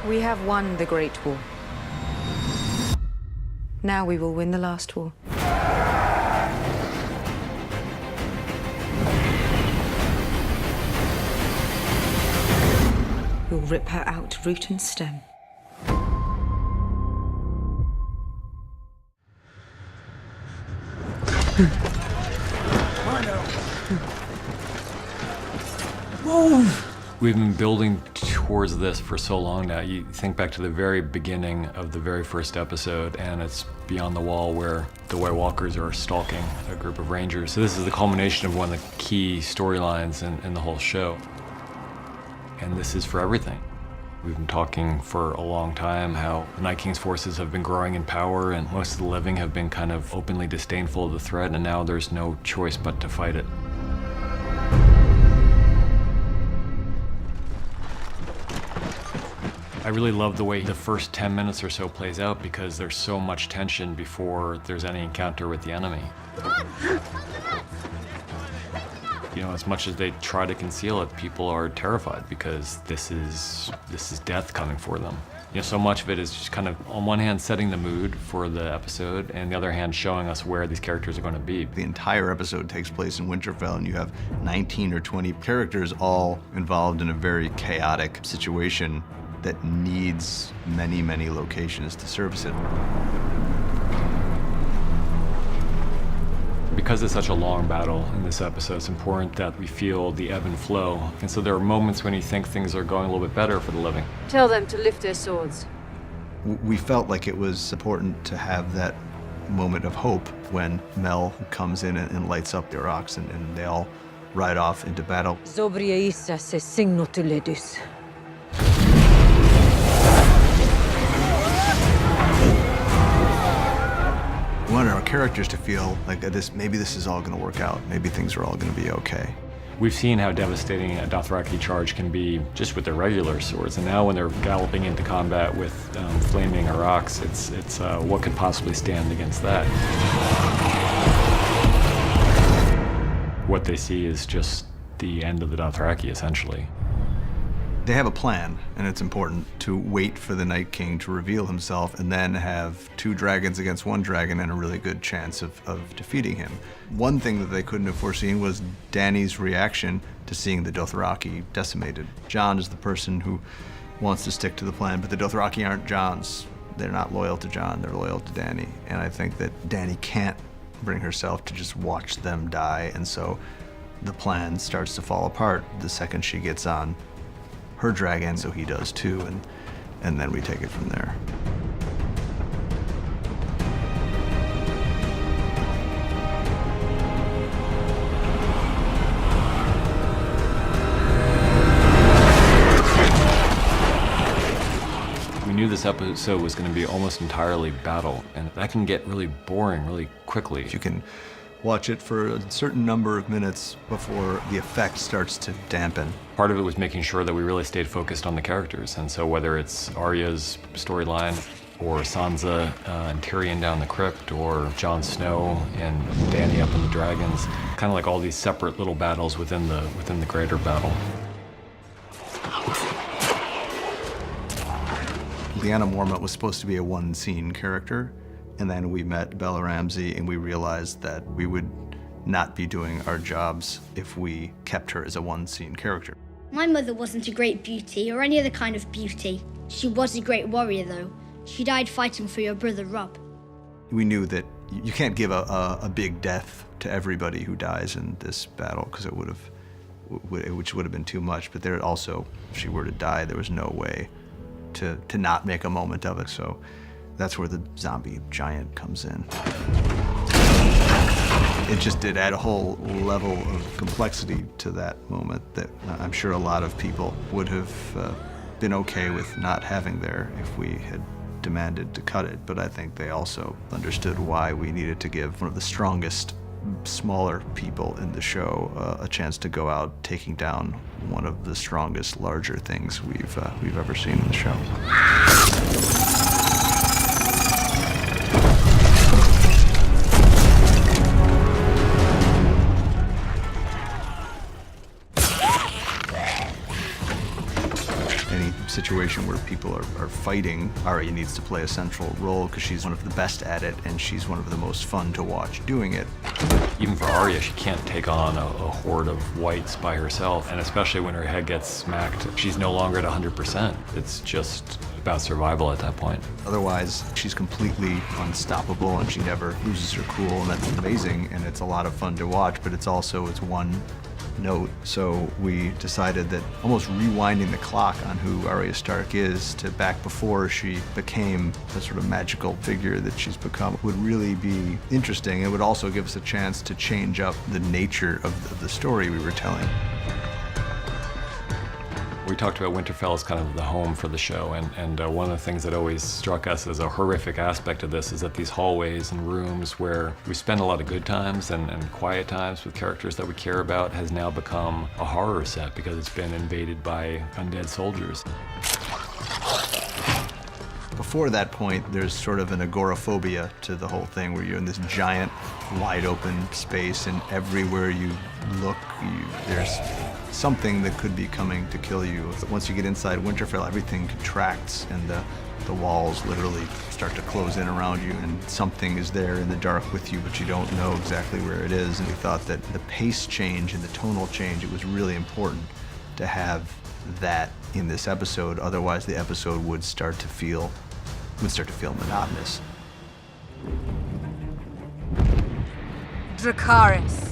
We have won the Great War. Now we will win the last war. We'll rip her out root and stem. We've been building towards this for so long now. You think back to the very beginning of the very first episode, and it's Beyond the Wall where the White Walkers are stalking a group of rangers. So this is the culmination of one of the key storylines in the whole show. And this is for everything. We've been talking for a long time how the Night King's forces have been growing in power, and most of the living have been kind of openly disdainful of the threat, and now there's no choice but to fight it. I really love the way the first 10 minutes or so plays out because there's so much tension before there's any encounter with the enemy. You know, as much as they try to conceal it, people are terrified because this is death coming for them. You know, so much of it is just kind of, on one hand, setting the mood for the episode, and the other hand, showing us where these characters are going to be. The entire episode takes place in Winterfell, and you have 19 or 20 characters all involved in a very chaotic situation that needs many, many locations to service it. Because it's such a long battle in this episode, it's important that we feel the ebb and flow. And so there are moments when you think things are going a little bit better for the living. Tell them to lift their swords. We felt like it was important to have that moment of hope when Mel comes in and lights up their oxen, and they all ride off into battle. Zobria Issa se signo to ledus. We wanted our characters to feel like maybe this is all going to work out. Maybe things are all going to be okay. We've seen how devastating a Dothraki charge can be just with their regular swords, and now when they're galloping into combat with flaming Araks, it's what could possibly stand against that? What they see is just the end of the Dothraki, essentially. They have a plan, and it's important to wait for the Night King to reveal himself and then have 2 dragons against 1 dragon and a really good chance of defeating him. One thing that they couldn't have foreseen was Dany's reaction to seeing the Dothraki decimated. Jon is the person who wants to stick to the plan, but the Dothraki aren't Jon's. They're not loyal to Jon, they're loyal to Dany. And I think that Dany can't bring herself to just watch them die, and so the plan starts to fall apart the second she gets on her dragon, so he does too, and then we take it from there. We knew this episode was going to be almost entirely battle, and that can get really boring really quickly. You can watch it for a certain number of minutes before the effect starts to dampen. Part of it was making sure that we really stayed focused on the characters, and so whether it's Arya's storyline, or Sansa and Tyrion down the crypt, or Jon Snow and Dany up in the dragons, kind of like all these separate little battles within the greater battle. Lyanna Mormont was supposed to be a one-scene character, and then we met Bella Ramsey, and we realized that we would not be doing our jobs if we kept her as a one-scene character. My mother wasn't a great beauty or any other kind of beauty. She was a great warrior, though. She died fighting for your brother, Robb. We knew that you can't give a big death to everybody who dies in this battle, because which would have been too much. But there also, if she were to die, there was no way to not make a moment of it. So that's where the zombie giant comes in. It just did add a whole level of complexity to that moment that I'm sure a lot of people would have been okay with not having there if we had demanded to cut it. But I think they also understood why we needed to give one of the strongest, smaller people in the show a chance to go out taking down one of the strongest, larger things we've ever seen in the show. Any situation situation where people are fighting, Arya needs to play a central role because she's one of the best at it and she's one of the most fun to watch doing it. Even for Arya, she can't take on a horde of whites by herself, and especially when her head gets smacked, she's no longer at 100%. It's just about survival at that point. Otherwise, she's completely unstoppable and she never loses her cool, and that's amazing, and it's a lot of fun to watch, but it's one note. So we decided that almost rewinding the clock on who Arya Stark is to back before she became the sort of magical figure that she's become would really be interesting. It would also give us a chance to change up the nature of the story we were telling. We talked about Winterfell as kind of the home for the show, and one of the things that always struck us as a horrific aspect of this is that these hallways and rooms where we spend a lot of good times and quiet times with characters that we care about has now become a horror set because it's been invaded by undead soldiers. Before that point, there's sort of an agoraphobia to the whole thing where you're in this giant, wide open space, and everywhere you look, there's something that could be coming to kill you. Once you get inside Winterfell, everything contracts and the walls literally start to close in around you, and something is there in the dark with you, but you don't know exactly where it is. And we thought that the pace change and the tonal change, it was really important to have that in this episode. Otherwise, the episode would start to feel monotonous. Dracarys.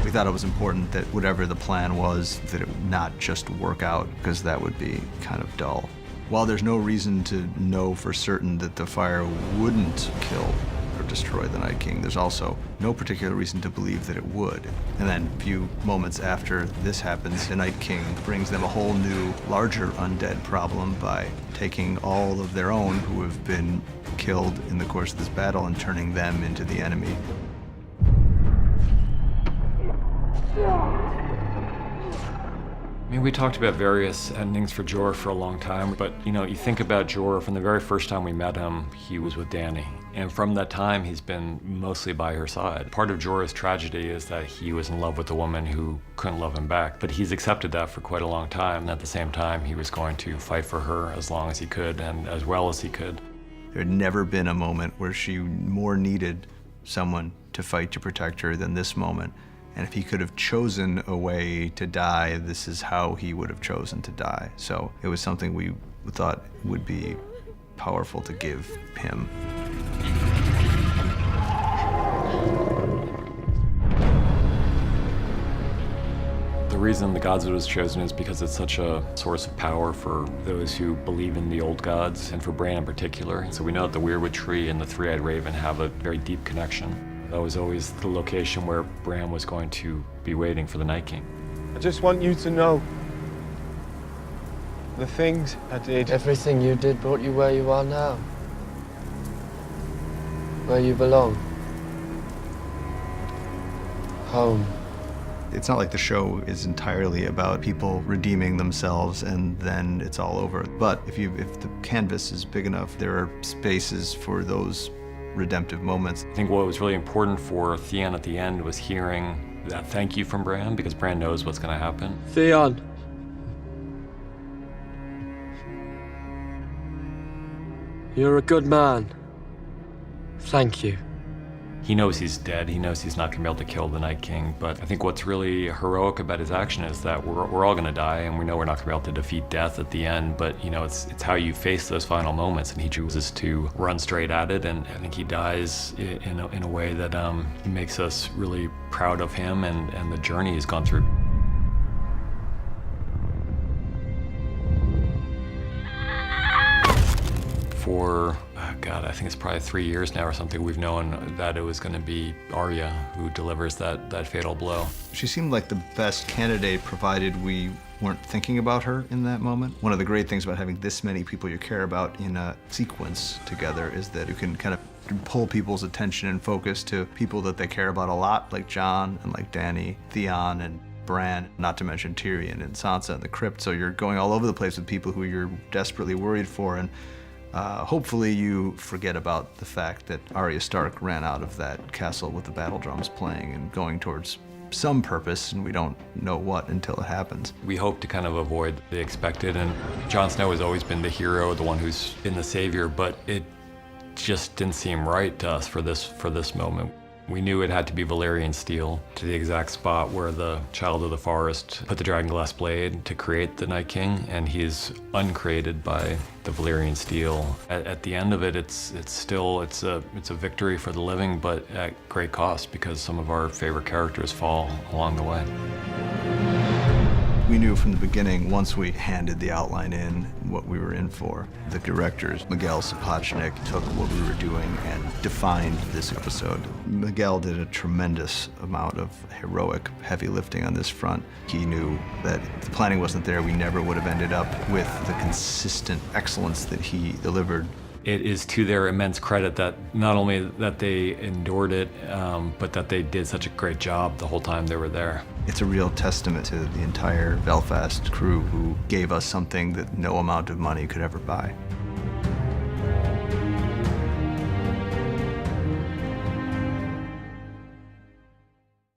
We thought it was important that whatever the plan was, that it would not just work out, because that would be kind of dull. While there's no reason to know for certain that the fire wouldn't kill or destroy the Night King, there's also no particular reason to believe that it would. And then a few moments after this happens, the Night King brings them a whole new, larger undead problem by taking all of their own who have been killed in the course of this battle and turning them into the enemy. I mean, we talked about various endings for Jorah for a long time, but you think about Jorah, from the very first time we met him, he was with Dany. And from that time, he's been mostly by her side. Part of Jorah's tragedy is that he was in love with a woman who couldn't love him back, but he's accepted that for quite a long time. And at the same time, he was going to fight for her as long as he could and as well as he could. There had never been a moment where she more needed someone to fight to protect her than this moment. And if he could have chosen a way to die, this is how he would have chosen to die. So it was something we thought would be powerful to give him. The reason the Godswood was chosen is because it's such a source of power for those who believe in the old gods, and for Bran in particular. So we know that the Weirwood Tree and the Three-Eyed Raven have a very deep connection. That was always the location where Bran was going to be waiting for the Night King. I just want you to know the things I did. Everything you did brought you where you are now. Where you belong. Home. It's not like the show is entirely about people redeeming themselves and then it's all over. But if the canvas is big enough, there are spaces for those redemptive moments. I think what was really important for Theon at the end was hearing that thank you from Bran, because Bran knows what's going to happen. Theon. You're a good man. Thank you. He knows he's dead. He knows he's not going to be able to kill the Night King. But I think what's really heroic about his action is that we're all going to die, and we know we're not going to be able to defeat death at the end. But it's how you face those final moments, and he chooses to run straight at it. And I think he dies in a way that makes us really proud of him and the journey he's gone through. For God, I think it's probably 3 years now or something, we've known that it was going to be Arya who delivers that fatal blow. She seemed like the best candidate, provided we weren't thinking about her in that moment. One of the great things about having this many people you care about in a sequence together is that you can kind of pull people's attention and focus to people that they care about a lot, like Jon and like Dany, Theon and Bran, not to mention Tyrion and Sansa in the crypt. So you're going all over the place with people who you're desperately worried for, and hopefully you forget about the fact that Arya Stark ran out of that castle with the battle drums playing and going towards some purpose, and we don't know what until it happens. We hope to kind of avoid the expected, and Jon Snow has always been the hero, the one who's been the savior, but it just didn't seem right to us for this moment. We knew it had to be Valyrian steel to the exact spot where the Child of the Forest put the Dragonglass blade to create the Night King, and he's uncreated by the Valyrian steel. At the end of it, it's a victory for the living, but at great cost because some of our favorite characters fall along the way. We knew from the beginning, once we handed the outline in, what we were in for. The directors, Miguel Sapochnik, took what we were doing and defined this episode. Miguel did a tremendous amount of heroic, heavy lifting on this front. He knew that if the planning wasn't there, we never would have ended up with the consistent excellence that he delivered. It is to their immense credit that not only that they endured it, but that they did such a great job the whole time they were there. It's a real testament to the entire Belfast crew who gave us something that no amount of money could ever buy.